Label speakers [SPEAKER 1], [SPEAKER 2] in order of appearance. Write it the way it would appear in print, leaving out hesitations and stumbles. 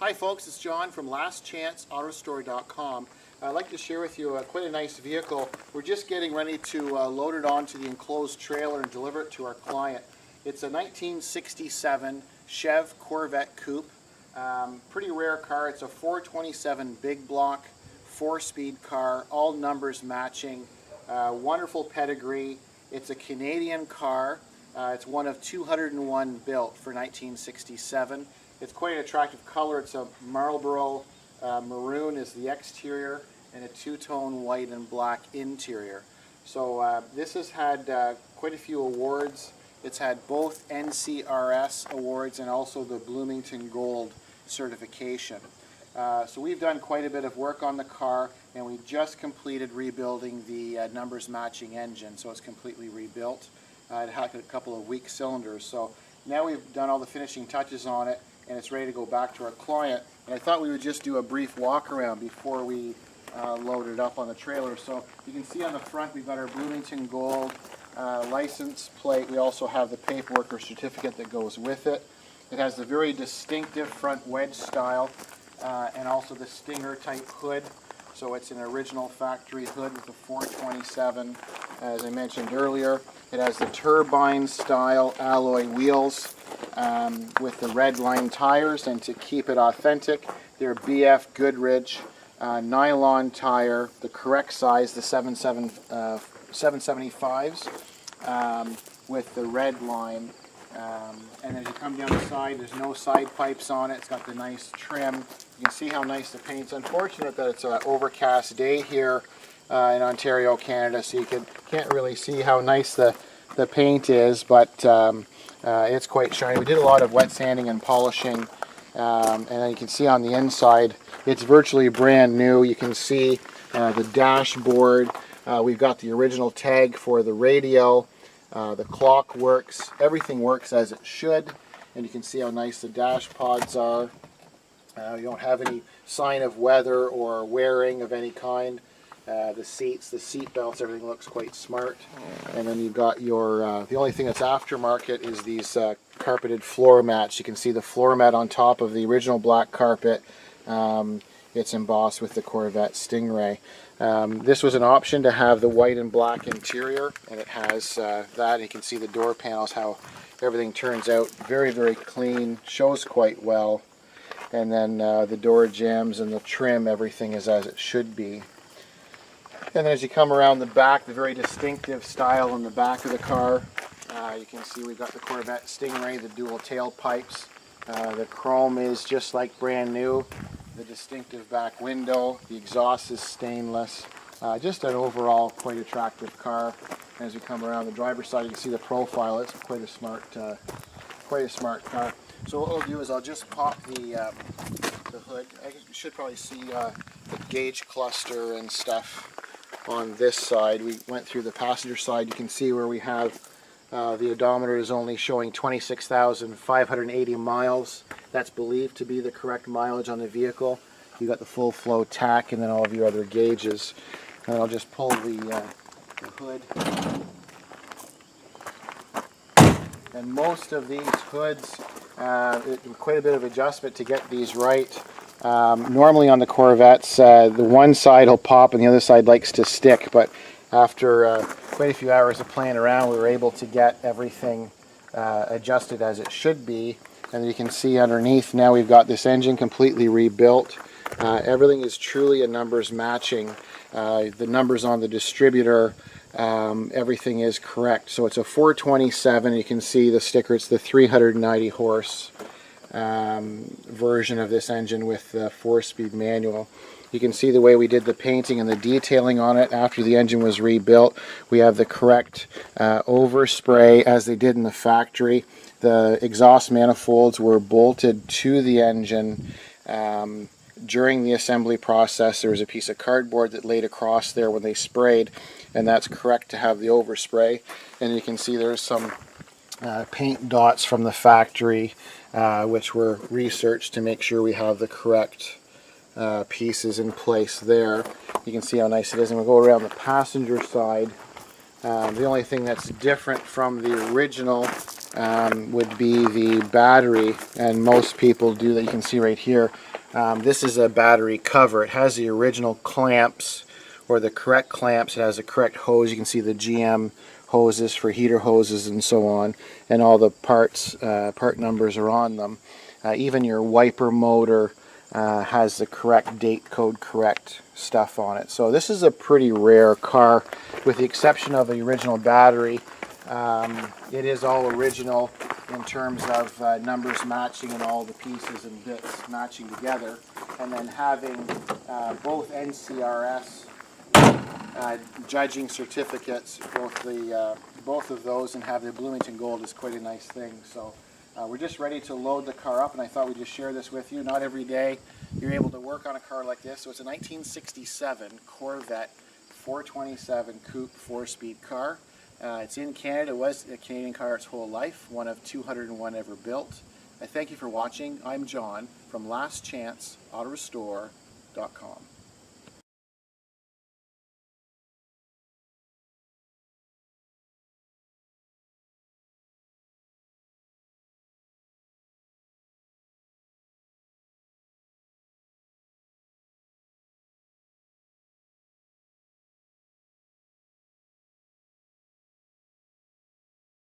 [SPEAKER 1] Hi folks, it's John from lastchanceautorestore.com. I'd like to share with you quite a nice vehicle. We're just getting ready to load it onto the enclosed trailer and deliver it to our client. It's a 1967 Chevrolet Corvette Coupe. Pretty rare car. It's a 427 big block, 4-speed car, all numbers matching. Wonderful pedigree. It's a Canadian car. It's one of 201 built for 1967. It's quite an attractive color. It's a Marlboro maroon is the exterior and a two-tone white and black interior. So this has had quite a few awards. It's had both N.C.R.S. awards and also the Bloomington Gold certification. So we've done quite a bit of work on the car, and we just completed rebuilding the numbers matching engine, so it's completely rebuilt. It had a couple of weak cylinders, so now we've done all the finishing touches on it and it's ready to go back to our client. And I thought we would just do a brief walk around before we load it up on the trailer. So you can see on the front we've got our Bloomington Gold license plate. We also have the paperwork or certificate that goes with it. It has the very distinctive front wedge style and also the stinger type hood. So it's an original factory hood with a 427, as I mentioned earlier. It has the turbine style alloy wheels with the red line tires, and to keep it authentic, they're BF Goodrich nylon tire, the correct size, the 775s with the red line. And as you come down the side, there's no side pipes on it. It's got the nice trim. You can see how nice the paint's. Unfortunate that it's an overcast day here in Ontario, Canada, so you can't really see how nice the paint is, but it's quite shiny. We did a lot of wet sanding and polishing, and then you can see on the inside it's virtually brand new. You can see the dashboard. We've got the original tag for the radio. The clock works. Everything works as it should, and you can see how nice the dash pods are. You don't have any sign of weather or wearing of any kind. The seats, the seat belts, everything looks quite smart. And then you've got your, the only thing that's aftermarket is these carpeted floor mats. You can see the floor mat on top of the original black carpet. It's embossed with the Corvette Stingray. This was an option to have the white and black interior, and it has that. You can see the door panels, how everything turns out very, very clean, shows quite well. And then the door jambs and the trim, everything is as it should be. And then as you come around the back, the very distinctive style in the back of the car, you can see we've got the Corvette Stingray, the dual tailpipes. The chrome is just like brand new. The distinctive back window, the exhaust is stainless. Just an overall quite attractive car. And as we come around the driver's side, you can see the profile. It's quite a smart car. So what I'll do is I'll just pop the hood. You should probably see the gauge cluster and stuff on this side. We went through the passenger side. You can see where we have the odometer is only showing 26,580 miles. That's believed to be the correct mileage on the vehicle. You got the full flow tack and then all of your other gauges. And I'll just pull the hood. And most of these hoods, quite a bit of adjustment to get these right. Normally on the Corvettes, the one side will pop and the other side likes to stick, but after quite a few hours of playing around, we were able to get everything adjusted as it should be. And you can see underneath now we've got this engine completely rebuilt. Everything is truly a numbers matching. The numbers on the distributor, everything is correct. So it's a 427. You can see the sticker. It's the 390 horse version of this engine with the 4-speed manual. You can see the way we did the painting and the detailing on it after the engine was rebuilt. We have the correct overspray as they did in the factory. The exhaust manifolds were bolted to the engine during the assembly process. There was a piece of cardboard that laid across there when they sprayed, and that's correct to have the overspray. And you can see there's some paint dots from the factory which were researched to make sure we have the correct pieces in place there. You can see how nice it is. And we'll go around the passenger side. The only thing that's different from the original would be the battery, and most people do that. You can see right here. This is a battery cover. It has the original clamps, or the correct clamps. It has the correct hose. You can see the GM hoses for heater hoses and so on, and all the parts, part numbers are on them. Even your wiper motor has the correct date code, correct stuff on it. So this is a pretty rare car, with the exception of the original battery. It is all original in terms of numbers matching and all the pieces and bits matching together, and then having both N.C.R.S. Judging certificates, both of those, and have the Bloomington Gold is quite a nice thing. So we're just ready to load the car up, and I thought we'd just share this with you. Not every day you're able to work on a car like this. So it's a 1967 Corvette 427 Coupe 4-speed car. It's in Canada. It was a Canadian car its whole life, one of 201 ever built. I thank you for watching. I'm John from lastchanceautorestore.com.